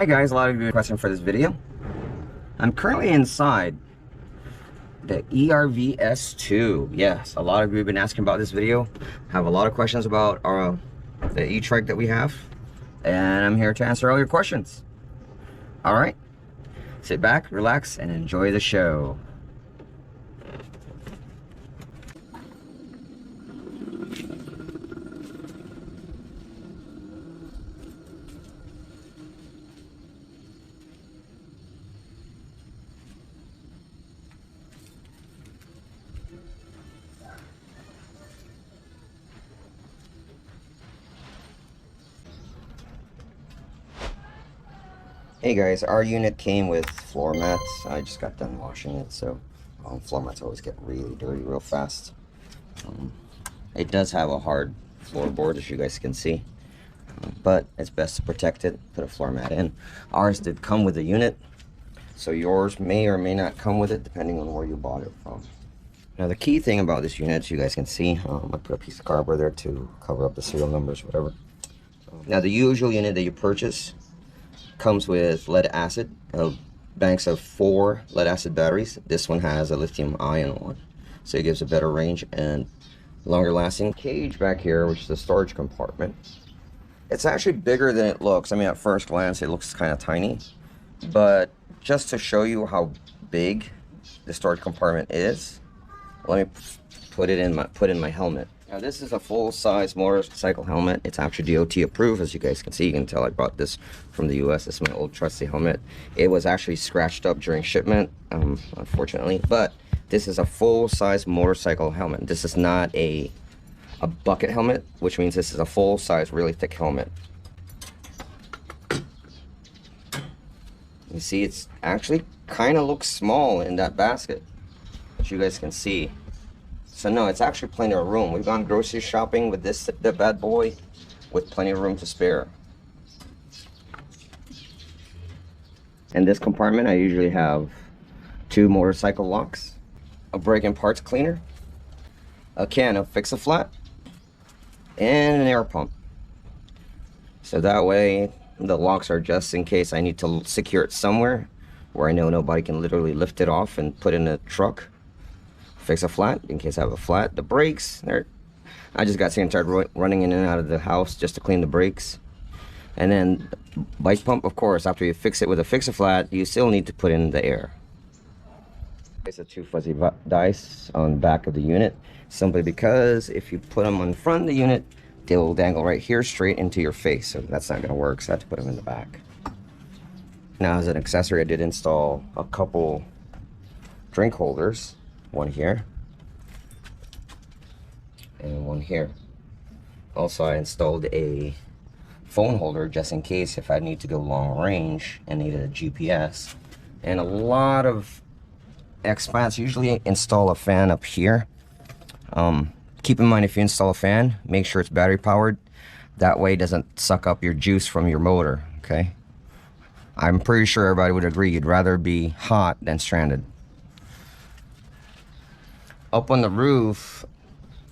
Hi guys, a lot of you question for this video. I'm currently inside the ERVS2. Yes, a lot of you have been asking about this video. Have a lot of questions about the Etrike that we have, and I'm here to answer all your questions. All right, sit back, relax, and enjoy the show. Hey guys, our unit came with floor mats. I just got done washing it, so floor mats always get really dirty real fast. It does have a hard floorboard, as you guys can see, but it's best to protect it. Put a floor mat in. Ours did come with a unit, so yours may or may not come with it depending on where you bought it from. Now the key thing about this unit, as you guys can see, I put a piece of cardboard there to cover up the serial numbers, whatever. Now the usual unit that you purchase comes with lead acid, banks of 4 lead acid batteries. This one has a lithium-ion one, so it gives a better range and longer lasting. Cage back here, which is the storage compartment, it's actually bigger than it looks. I mean, at first glance it looks kind of tiny, but just to show you how big the storage compartment is, let me put in my helmet. Now this is a full-size motorcycle helmet. It's actually DOT approved, as you guys can see. You can tell I brought this from the US. This is my old trusty helmet. It was actually scratched up during shipment, unfortunately, but this is a full-size motorcycle helmet. This is not a bucket helmet, which means this is a full-size, really thick helmet. You see, it's actually kind of looks small in that basket, as you guys can see. So no, it's actually plenty of room. We've gone grocery shopping with the bad boy with plenty of room to spare. In this compartment, I usually have 2 motorcycle locks, a brake and parts cleaner, a can of Fix-A-Flat, and an air pump. So that way, the locks are just in case I need to secure it somewhere where I know nobody can literally lift it off and put in a truck. Fix-A-Flat in case I have a flat. The brakes, I just got sick and tired running in and out of the house just to clean the brakes. And then bike pump, of course, after you fix it with a Fix-A-Flat, you still need to put in the air. It's a 2 fuzzy dice on the back of the unit, simply because if you put them on front of the unit, they will dangle right here straight into your face, so that's not going to work, so I have to put them in the back. Now, as an accessory, I did install a couple drink holders. One here and one here. Also, I installed a phone holder just in case if I need to go long range and needed a GPS. And a lot of expats usually install a fan up here. Keep in mind, if you install a fan, make sure it's battery powered. That way it doesn't suck up your juice from your motor, okay? I'm pretty sure everybody would agree you'd rather be hot than stranded. Up on the roof,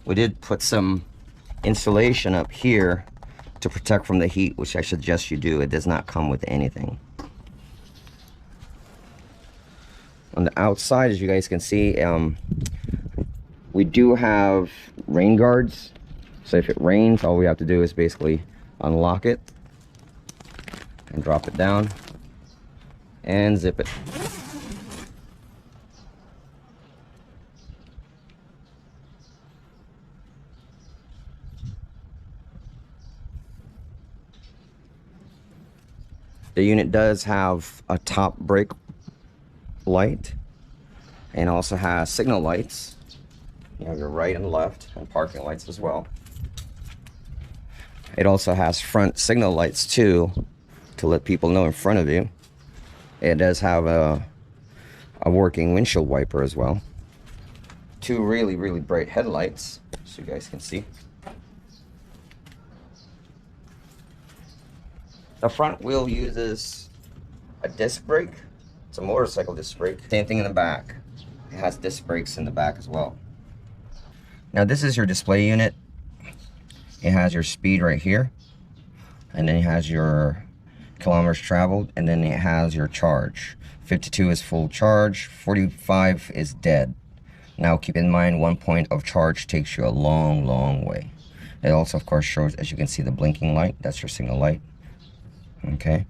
we did put some insulation up here to protect from the heat, which I suggest you do. It does not come with anything. On the outside, as you guys can see, we do have rain guards. So if it rains, all we have to do is basically unlock it and drop it down and zip it. The unit does have a top brake light and also has signal lights. You have your right and left and parking lights as well. It also has front signal lights too, to let people know in front of you. It does have a working windshield wiper as well. 2 really, really bright headlights, so you guys can see. The front wheel uses a disc brake. It's a motorcycle disc brake. Same thing in the back. It has disc brakes in the back as well. Now this is your display unit. It has your speed right here. And then it has your kilometers traveled, and then it has your charge. 52 is full charge, 45 is dead. Now keep in mind, 1 point of charge takes you a long, long way. It also, of course, shows, as you can see, the blinking light. That's your signal light. Okay.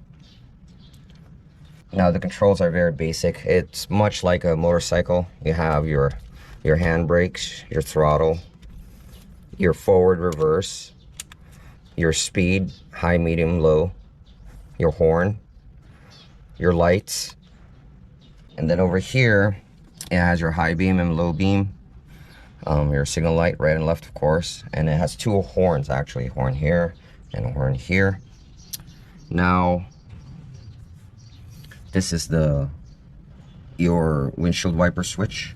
Now the controls are very basic. It's much like a motorcycle. You have your handbrakes, your throttle, your forward, reverse, your speed, high, medium, low, your horn, your lights, and then over here it has your high beam and low beam, your signal light, right and left, of course, and it has two horns actually, a horn here and a horn here. Now this is your windshield wiper switch.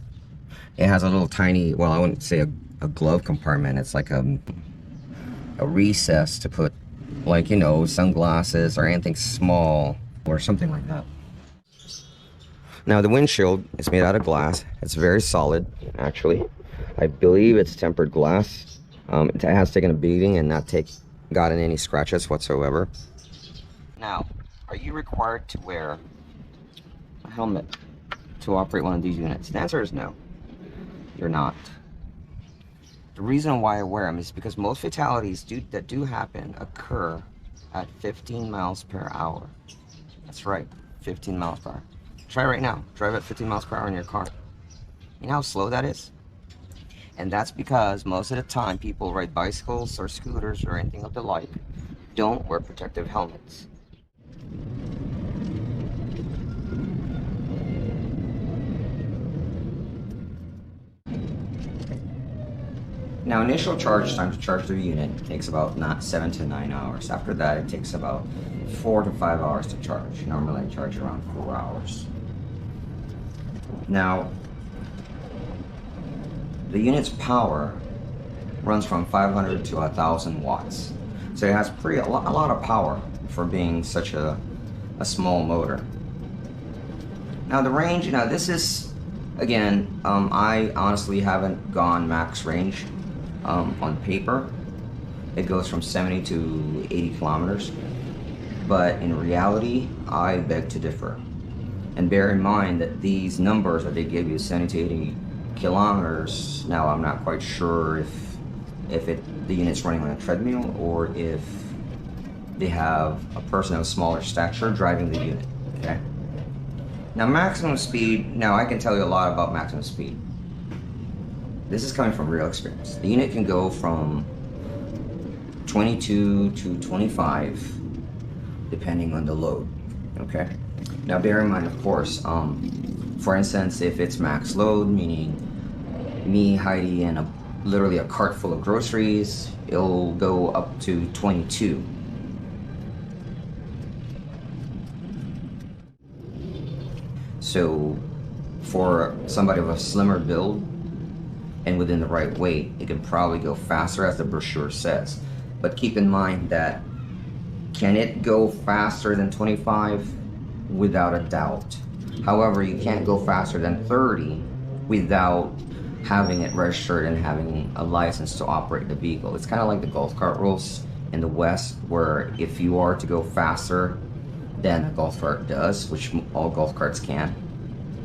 It has a little tiny, well, I wouldn't say a glove compartment. It's like a recess to put, like, you know, sunglasses or anything small or something like that. Now the windshield is made out of glass. It's very solid, actually. I believe it's tempered glass. It has taken a beating and not gotten any scratches whatsoever. Now, are you required to wear a helmet to operate one of these units? The answer is no, you're not. The reason why I wear them is because most fatalities that do happen occur at 15 miles per hour. That's right, 15 miles per hour. Try right now, drive at 15 miles per hour in your car. You know how slow that is? And that's because most of the time people ride bicycles or scooters or anything of the like don't wear protective helmets. Now, initial charge time to charge the unit takes about 7 to 9 hours. After that, it takes about 4 to 5 hours to charge. Normally, I charge around 4 hours. Now, the unit's power runs from 500 to 1,000 watts. So it has a lot of power for being such a small motor. Now, the range, this is, again, I honestly haven't gone max range. On paper, it goes from 70 to 80 kilometers, but in reality, I beg to differ. And bear in mind that these numbers that they give you, 70 to 80 kilometers, now I'm not quite sure if the unit's running on a treadmill or if they have a person of smaller stature driving the unit, okay? Now maximum speed, now I can tell you a lot about maximum speed. This is coming from real experience. The unit can go from 22 to 25, depending on the load, okay? Now bear in mind, of course, for instance, if it's max load, meaning me, Heidi, and literally a cart full of groceries, it'll go up to 22. So for somebody with a slimmer build, and within the right weight, it can probably go faster, as the brochure says. But keep in mind that, can it go faster than 25? Without a doubt. However, you can't go faster than 30 without having it registered and having a license to operate the vehicle. It's kind of like the golf cart rules in the West, where if you are to go faster than a golf cart does, which all golf carts can,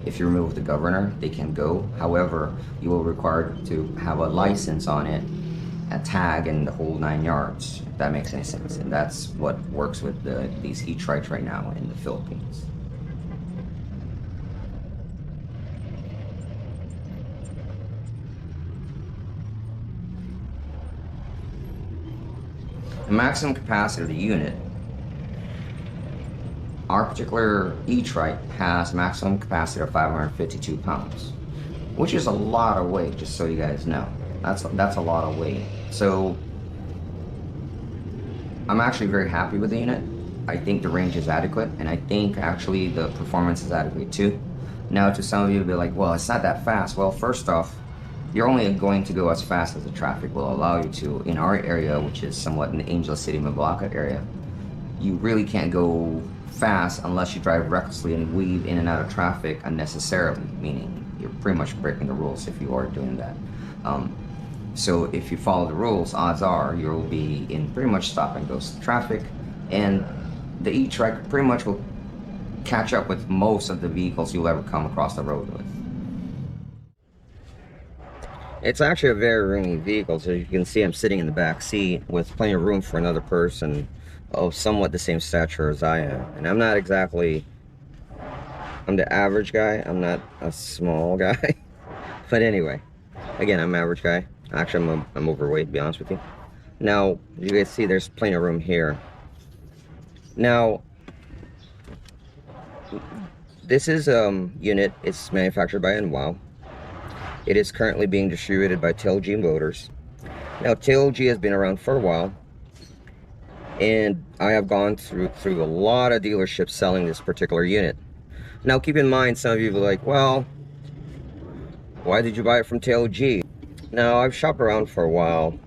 if you remove the governor, they can go. However, you will require to have a license on it, a tag, and the whole 9 yards, if that makes any sense. And that's what works with these Etrikes right now in the Philippines. The maximum capacity of the unit, our particular Etrike has maximum capacity of 552 pounds, which is a lot of weight, just so you guys know. That's a lot of weight. So I'm actually very happy with the unit. I think the range is adequate, and I think actually the performance is adequate too. Now, to some of you, will be like, well, it's not that fast. Well, first off, you're only going to go as fast as the traffic will allow you to. In our area, which is somewhat in the Angel City, Mablaka area, you really can't go fast unless you drive recklessly and weave in and out of traffic unnecessarily, meaning you're pretty much breaking the rules if you are doing that. So if you follow the rules, odds are you'll be in pretty much stop and go traffic, and the E-Trike pretty much will catch up with most of the vehicles you'll ever come across the road with. It's actually a very roomy vehicle, so you can see I'm sitting in the back seat with plenty of room for another person of somewhat the same stature as I am. And I'm not exactly, I'm the average guy, I'm not a small guy. But anyway, again, I'm an average guy. Actually, I'm overweight, to be honest with you. Now, you guys see there's plenty of room here. Now, this is unit, it's manufactured by NWOW. It is currently being distributed by TLG Motors. Now, TLG has been around for a while, and I have gone through a lot of dealerships selling this particular unit. Now, keep in mind, some of you are like, well, why did you buy it from TLG? Now, I've shopped around for a while.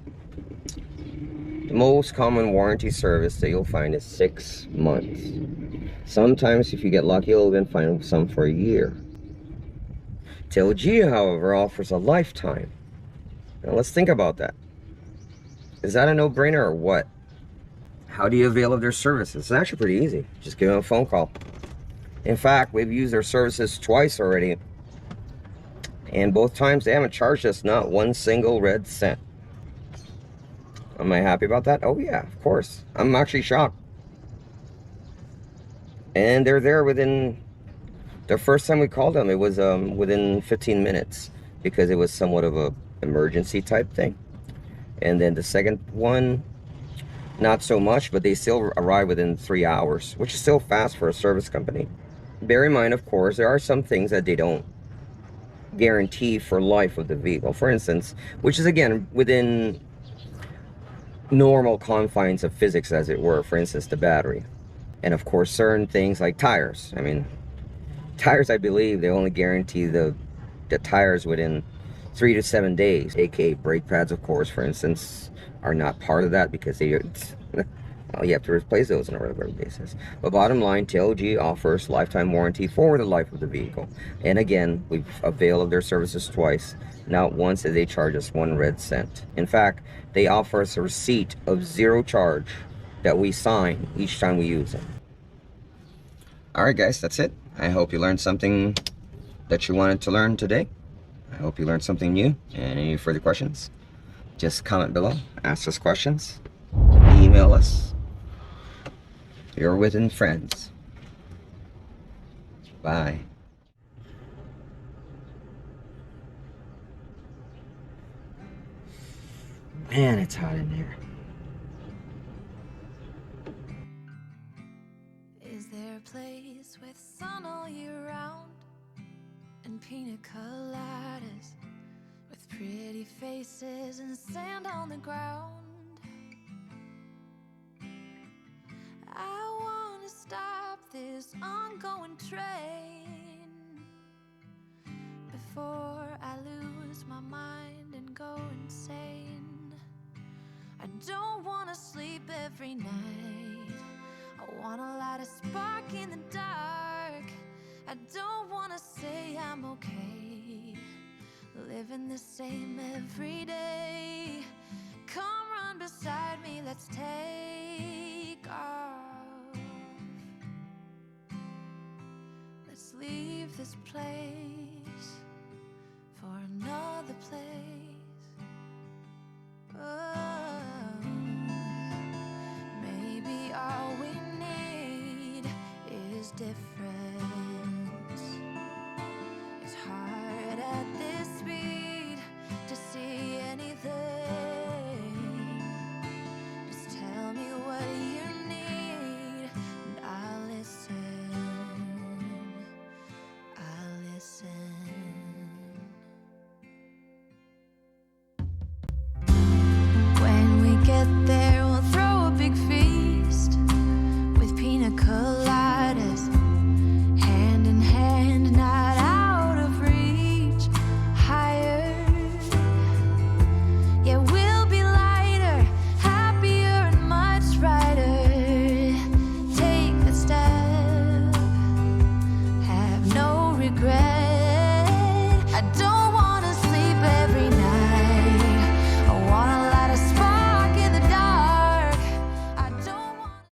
The most common warranty service that you'll find is 6 months. Sometimes, if you get lucky, you'll even find some for a year. TLG, however, offers a lifetime. Now, let's think about that. Is that a no-brainer or what? How do you avail of their services? It's actually pretty easy. Just give them a phone call. In fact, we've used their services twice already. And both times they haven't charged us not one single red cent. Am I happy about that? Oh yeah, of course. I'm actually shocked. And they're there within, the first time we called them, it was within 15 minutes. Because it was somewhat of a emergency type thing. And then the second one, not so much, but they still arrive within 3 hours, which is still fast for a service company. Bear in mind, of course, there are some things that they don't guarantee for life of the vehicle. For instance, which is again within normal confines of physics, as it were. For instance, the battery. And of course, certain things like tires. I mean, tires, I believe, they only guarantee the tires within 3 to 7 days. AKA brake pads, of course, for instance, are not part of that because they, well, you have to replace those on a regular basis. But bottom line, TLG offers lifetime warranty for the life of the vehicle. And again, we've availed of their services twice. Not once did they charge us 1 red cent. In fact, they offer us a receipt of 0 charge that we sign each time we use them. Alright guys, that's it. I hope you learned something that you wanted to learn today. I hope you learned something new. And any further questions, just comment below, ask us questions, email us. You're within friends. Bye. Man, it's hot in here. Is there a place with sun all year round and pina coladas with pretty faces and sand on the ground? I wanna stop this ongoing train before I lose my mind and go insane. I don't wanna sleep every night. I wanna light a spark in the dark. I don't wanna say I'm okay, living the same every day. Come run beside me, let's take off. Let's leave this place for another place.